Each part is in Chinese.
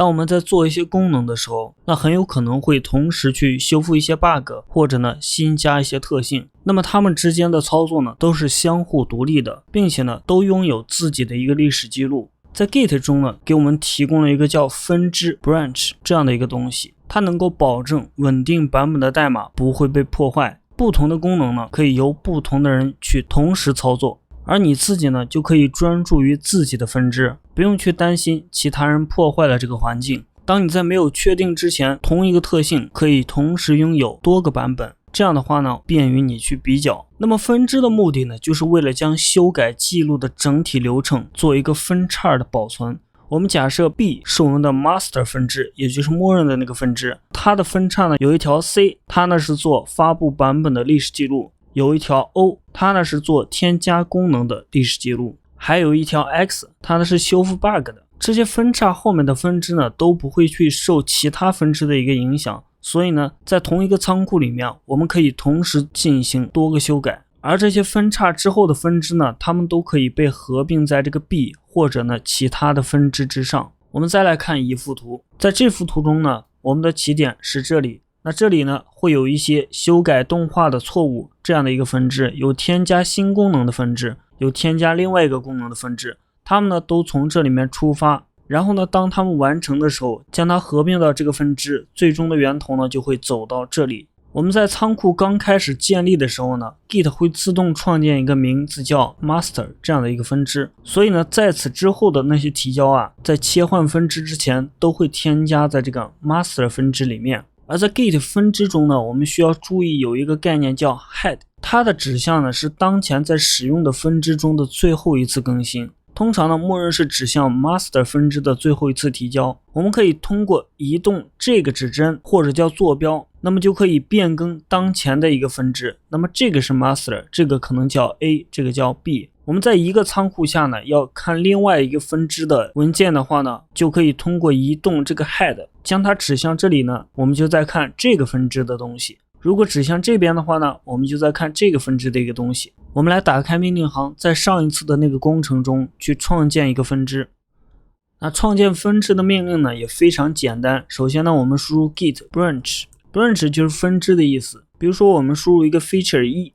当我们在做一些功能的时候，那很有可能会同时去修复一些 bug， 或者呢新加一些特性。那么它们之间的操作呢都是相互独立的，并且呢都拥有自己的一个历史记录。在 Git 中呢，给我们提供了一个叫分支 branch 这样的一个东西，它能够保证稳定版本的代码不会被破坏。不同的功能呢，可以由不同的人去同时操作，而你自己呢，就可以专注于自己的分支，不用去担心其他人破坏了这个环境。当你在没有确定之前，同一个特性可以同时拥有多个版本，这样的话呢，便于你去比较。那么分支的目的呢，就是为了将修改记录的整体流程做一个分叉的保存。我们假设 B 是我们的 master 分支，也就是默认的那个分支，它的分叉呢有一条 C， 它呢是做发布版本的历史记录，有一条 O， 它呢是做添加功能的历史记录，还有一条 X， 它呢是修复 bug 的。这些分叉后面的分支呢都不会去受其他分支的一个影响，所以呢在同一个仓库里面，我们可以同时进行多个修改。而这些分叉之后的分支呢，它们都可以被合并在这个 B 或者呢其他的分支之上。我们再来看一幅图，在这幅图中呢，我们的起点是这里，那这里呢会有一些修改动画的错误这样的一个分支，有添加新功能的分支，有添加另外一个功能的分支，它们呢都从这里面出发，然后呢当它们完成的时候，将它合并到这个分支，最终的源头呢就会走到这里。我们在仓库刚开始建立的时候呢， Git 会自动创建一个名字叫 master 这样的一个分支，所以呢在此之后的那些提交啊，在切换分支之前都会添加在这个 master 分支里面。而在 Git 分支中呢，我们需要注意有一个概念叫 head， 它的指向呢是当前在使用的分支中的最后一次更新，通常呢默认是指向 master 分支的最后一次提交。我们可以通过移动这个指针或者叫坐标，那么就可以变更当前的一个分支，那么这个是 master， 这个可能叫 A， 这个叫 B。 我们在一个仓库下呢，要看另外一个分支的文件的话呢，就可以通过移动这个 head 将它指向这里呢，我们就在看这个分支的东西。如果指向这边的话呢，我们就在看这个分支的一个东西。我们来打开命令行，在上一次的那个工程中去创建一个分支。那创建分支的命令呢也非常简单，首先呢我们输入 git branch 就是分支的意思。比如说我们输入一个 feature 1，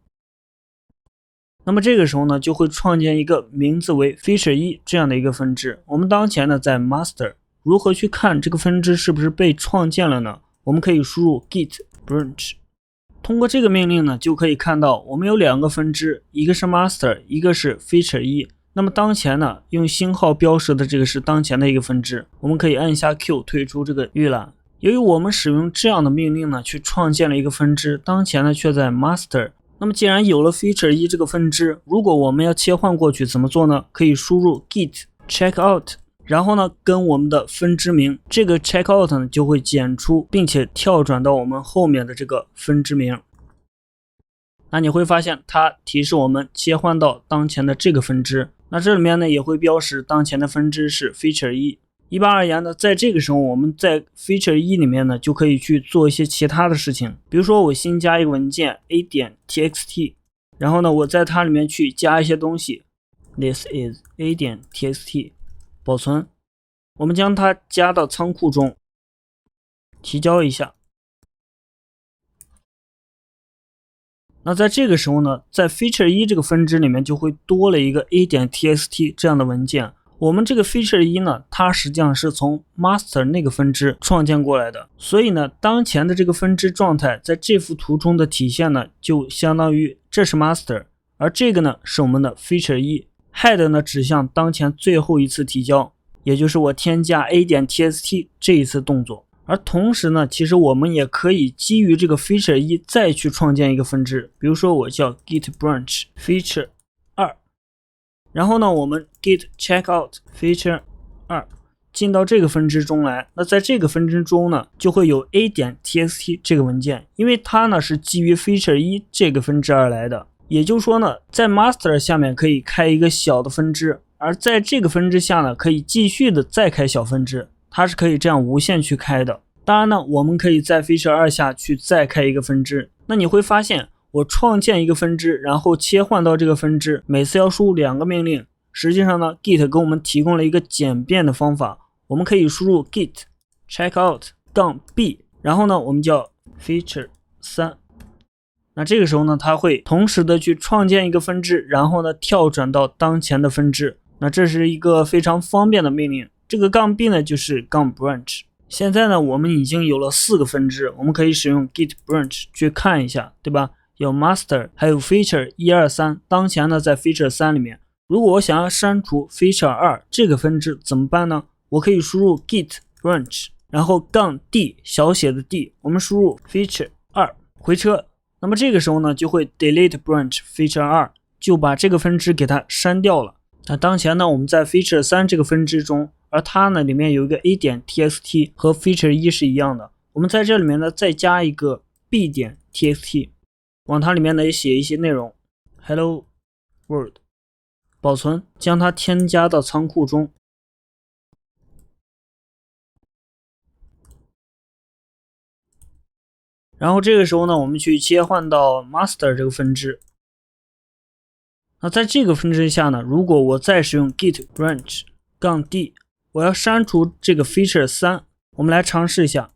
那么这个时候呢就会创建一个名字为 feature 1这样的一个分支。我们当前呢在 master， 如何去看这个分支是不是被创建了呢？我们可以输入 git branch， 通过这个命令呢就可以看到我们有两个分支，一个是 master， 一个是 feature 1。那么当前呢用星号标识的这个是当前的一个分支，我们可以按下 Q 退出这个预览。由于我们使用这样的命令呢去创建了一个分支，当前呢却在 master， 那么既然有了 feature 1这个分支，如果我们要切换过去怎么做呢？可以输入 git checkout， 然后呢跟我们的分支名，这个 checkout 呢就会减出并且跳转到我们后面的这个分支名。那你会发现它提示我们切换到当前的这个分支，那这里面呢也会标识当前的分支是 feature 1。一般而言呢，在这个时候我们在 feature 1里面呢就可以去做一些其他的事情。比如说我新加一个文件 a.txt， 然后呢我在它里面去加一些东西， this is a.txt， 保存。我们将它加到仓库中，提交一下。那在这个时候呢，在 feature 1这个分支里面就会多了一个 a.txt 这样的文件。我们这个 feature 1呢，它实际上是从 master 那个分支创建过来的，所以呢当前的这个分支状态在这幅图中的体现呢，就相当于这是 master， 而这个呢是我们的 feature 1。 head 呢指向当前最后一次提交，也就是我添加 a.txt 这一次动作。而同时呢，其实我们也可以基于这个 feature 1再去创建一个分支，比如说我叫 git branch feature 2，然后呢我们 git checkout feature 2进到这个分支中来。那在这个分支中呢就会有 a.txt 这个文件，因为它呢是基于 feature 1这个分支而来的。也就是说呢，在 master 下面可以开一个小的分支，而在这个分支下呢可以继续的再开小分支，它是可以这样无限去开的。当然呢我们可以在 feature 2下去再开一个分支。那你会发现我创建一个分支，然后切换到这个分支，每次要输入两个命令。实际上呢 Git 给我们提供了一个简便的方法，我们可以输入 git checkout-b， 然后呢我们叫 feature 3。那这个时候呢，它会同时的去创建一个分支，然后呢跳转到当前的分支。那这是一个非常方便的命令。这个-b 呢就是-branch。现在呢我们已经有了4个分支，我们可以使用 git branch 去看一下，对吧？有 master 还有 feature 1、2、3，当前呢在 feature 3里面。如果我想要删除 feature 2这个分支怎么办呢？我可以输入 git branch， 然后-d 小写的 d， 我们输入 feature 2回车。那么这个时候呢就会 delete branch feature 2， 就把这个分支给它删掉了。那当前呢我们在 feature 3这个分支中，而它呢里面有一个 a.txt 和 feature 1是一样的，我们在这里面呢再加一个 b.txt， 往它里面呢也写一些内容 hello world， 保存，将它添加到仓库中。然后这个时候呢我们去切换到 master 这个分支。那在这个分支下呢，如果我再使用 git branch -d， 我要删除这个 feature 3， 我们来尝试一下。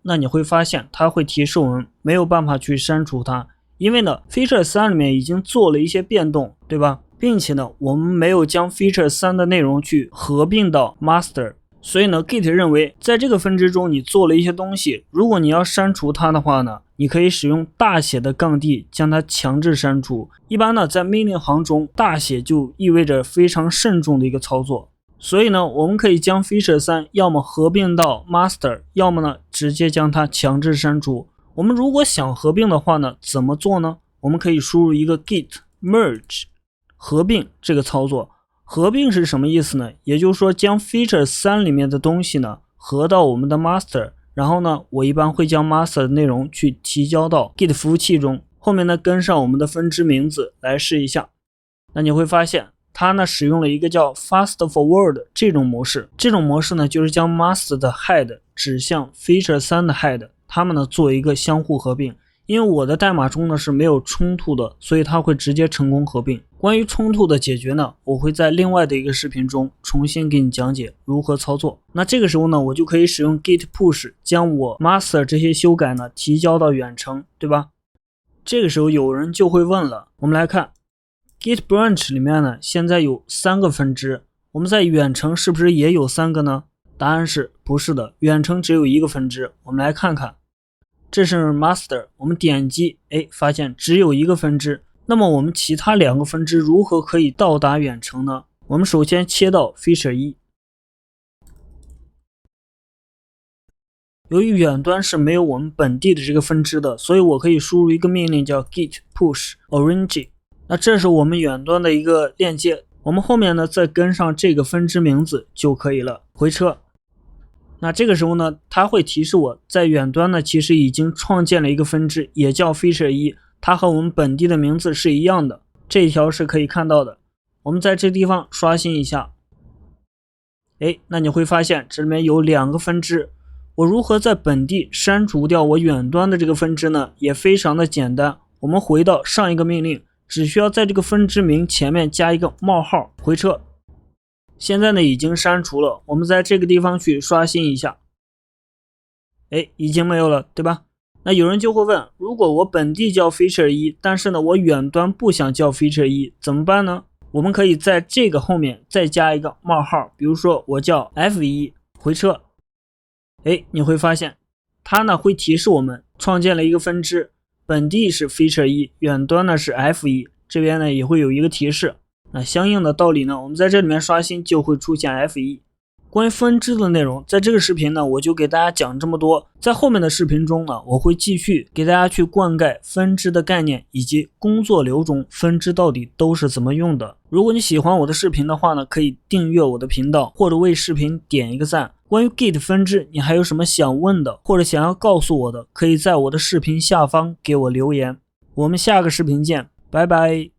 那你会发现它会提示我们没有办法去删除它，因为呢 feature 3里面已经做了一些变动，对吧？并且呢我们没有将 feature 3的内容去合并到 master， 所以呢 git 认为在这个分支中你做了一些东西，如果你要删除它的话呢，你可以使用大写的-d 将它强制删除。一般呢在命令行中，大写就意味着非常慎重的一个操作，所以呢我们可以将 feature 3要么合并到 master， 要么呢直接将它强制删除。我们如果想合并的话呢，怎么做呢？我们可以输入一个 git merge 合并这个操作。合并是什么意思呢？也就是说将 feature 3里面的东西呢合到我们的 master， 然后呢我一般会将 master 的内容去提交到 git 服务器中，后面呢跟上我们的分支名字来试一下。那你会发现它呢使用了一个叫 fast forward 这种模式。这种模式呢就是将 master 的 head 指向 feature 3的 head， 它们呢做一个相互合并。因为我的代码中呢是没有冲突的，所以它会直接成功合并。关于冲突的解决呢，我会在另外的一个视频中重新给你讲解如何操作。那这个时候呢，我就可以使用 git push 将我 master 这些修改呢提交到远程，对吧？这个时候有人就会问了，我们来看 git branch 里面呢现在有3个分支，我们在远程是不是也有3个呢？答案是不是的，远程只有1个分支。我们来看看，这是 master， 我们点击发现只有1个分支。那么我们其他2个分支如何可以到达远程呢？我们首先切到 feature 1， 由于远端是没有我们本地的这个分支的，所以我可以输入一个命令叫 git push origin， 那这是我们远端的一个链接，我们后面呢再跟上这个分支名字就可以了，回车。那这个时候呢它会提示我在远端呢其实已经创建了一个分支，也叫 feature 1，它和我们本地的名字是一样的，这一条是可以看到的。我们在这地方刷新一下，那你会发现这里面有2个分支。我如何在本地删除掉我远端的这个分支呢？也非常的简单，我们回到上一个命令，只需要在这个分支名前面加一个冒号，回车。现在呢已经删除了，我们在这个地方去刷新一下，已经没有了，对吧？那有人就会问，如果我本地叫 feature 1，但是呢我远端不想叫 feature 1怎么办呢？我们可以在这个后面再加一个冒号，比如说我叫 f1， 回车。你会发现它呢会提示我们创建了一个分支，本地是 feature 1，远端呢是 f1， 这边呢也会有一个提示。那相应的道理呢，我们在这里面刷新就会出现 f1。关于分支的内容，在这个视频呢我就给大家讲这么多，在后面的视频中呢我会继续给大家去灌溉分支的概念，以及工作流中分支到底都是怎么用的。如果你喜欢我的视频的话呢，可以订阅我的频道，或者为视频点一个赞。关于 git 分支你还有什么想问的，或者想要告诉我的，可以在我的视频下方给我留言。我们下个视频见，拜拜。